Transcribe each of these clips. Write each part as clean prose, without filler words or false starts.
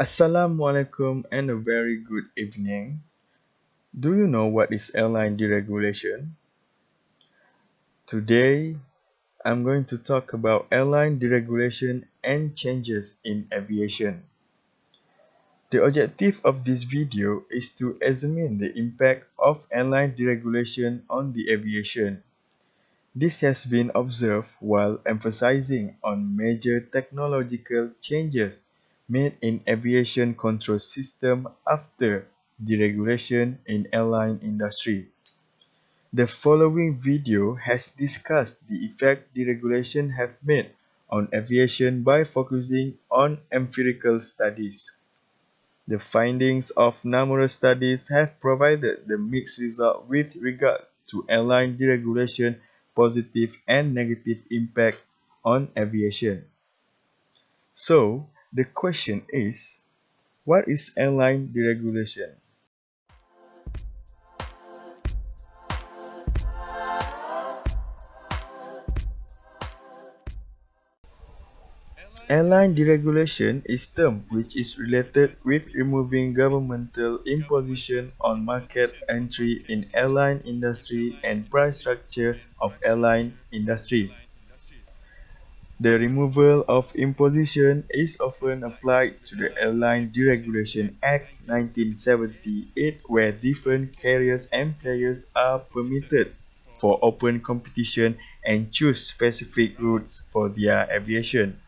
Assalamualaikum and a very good evening. Do you know what is airline deregulation? Today, I'm going to talk about airline deregulation and changes in aviation. The objective of this video is to examine the impact of airline deregulation on the aviation. This has been observed while emphasizing on major technological changes made in aviation control system after deregulation in airline industry. The following video has discussed the effect deregulation have made on aviation by focusing on empirical studies. The findings of numerous studies have provided the mixed result with regard to airline deregulation positive and negative impact on aviation. So, the question is, what is airline deregulation? Airline deregulation is term which is related with removing governmental imposition on market entry in airline industry and price structure of airline industry. The removal of imposition is often applied to the Airline Deregulation Act 1978 where different carriers and players are permitted for open competition and choose specific routes for their aviation.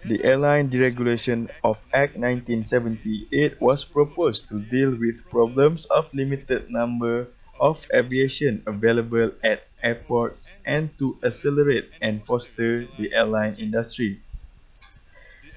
The Airline Deregulation of Act 1978 was proposed to deal with problems of limited number of aviation available at airports and to accelerate and foster the airline industry.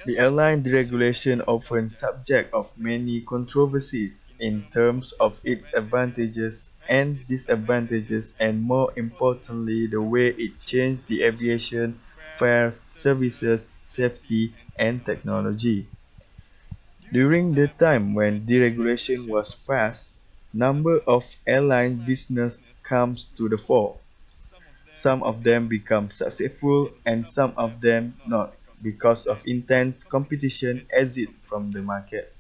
The airline deregulation often subject of many controversies in terms of its advantages and disadvantages and more importantly the way it changed the aviation, fares, services, safety and technology. During the time when deregulation was passed, number of airline business comes to the fore. Some of them become successful and some of them not because of intense competition exit from the market.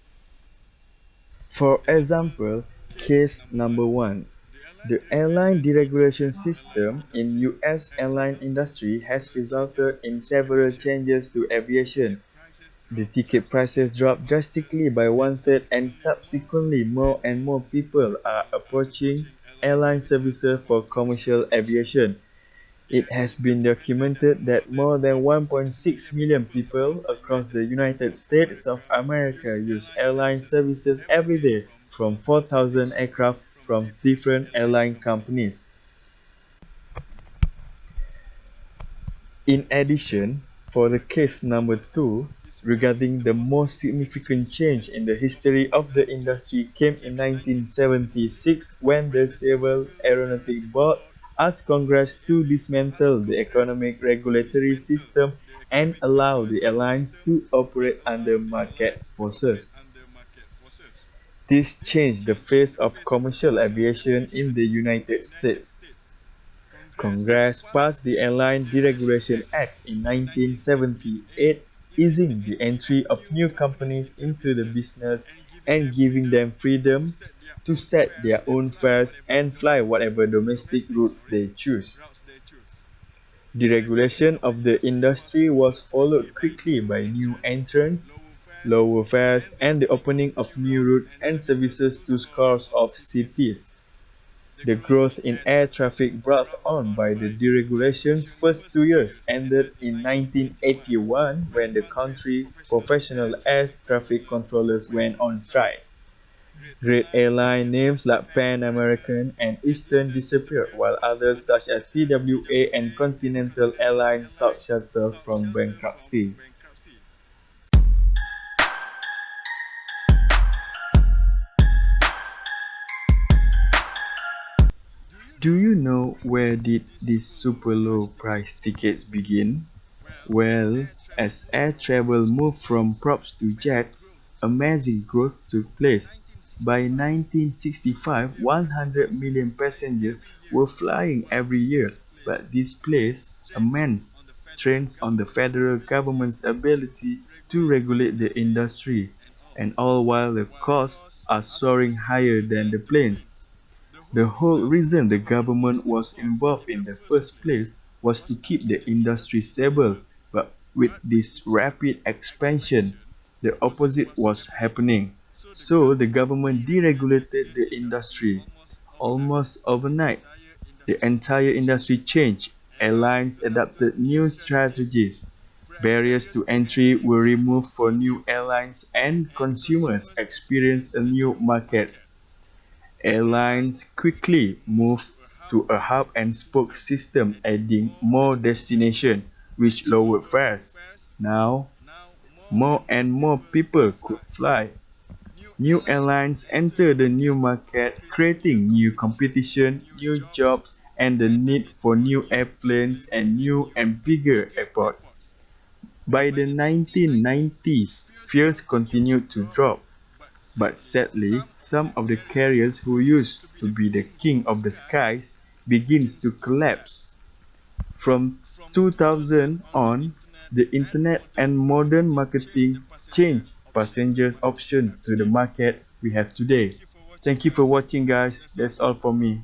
For example, case number 1. The airline deregulation system in US airline industry has resulted in several changes to aviation. The ticket prices dropped drastically by one-third and subsequently more and more people are approaching airline services for commercial aviation. It has been documented that more than 1.6 million people across the United States of America use airline services every day from 4,000 aircraft from different airline companies. In addition, for the case number 2, regarding the most significant change in the history of the industry came in 1976 when the Civil Aeronautic Board asked Congress to dismantle the economic regulatory system and allow the airlines to operate under market forces. This changed the face of commercial aviation in the United States. Congress passed the Airline Deregulation Act in 1978, easing the entry of new companies into the business and giving them freedom to set their own fares and fly whatever domestic routes they choose. Deregulation of the industry was followed quickly by new entrants, lower fares, and the opening of new routes and services to scores of cities. The growth in air traffic brought on by the deregulation's first 2 years ended in 1981 when the country's professional air traffic controllers went on strike. Great airline names like Pan American and Eastern disappeared while others such as TWA and Continental Airlines sought shelter from bankruptcy. Do you know where did these super low price tickets begin? Well, as air travel moved from props to jets, amazing growth took place. By 1965, 100 million passengers were flying every year, but this placed immense strains on the federal government's ability to regulate the industry, and all while the costs are soaring higher than the planes. The whole reason the government was involved in the first place was to keep the industry stable, but with this rapid expansion, the opposite was happening. So the government deregulated the industry. Almost overnight, the entire industry changed. Airlines adopted new strategies. Barriers to entry were removed for new airlines and consumers experienced a new market. Airlines quickly moved to a hub-and-spoke system, adding more destinations, which lowered fares. Now, more and more people could fly. New airlines enter the new market, creating new competition, new jobs, and the need for new airplanes and new and bigger airports. By the 1990s, fares continued to drop. But sadly, some of the carriers who used to be the king of the skies begins to collapse. From 2000 on, the internet and modern marketing changed passengers' options to the market we have today. Thank you for watching guys. That's all for me.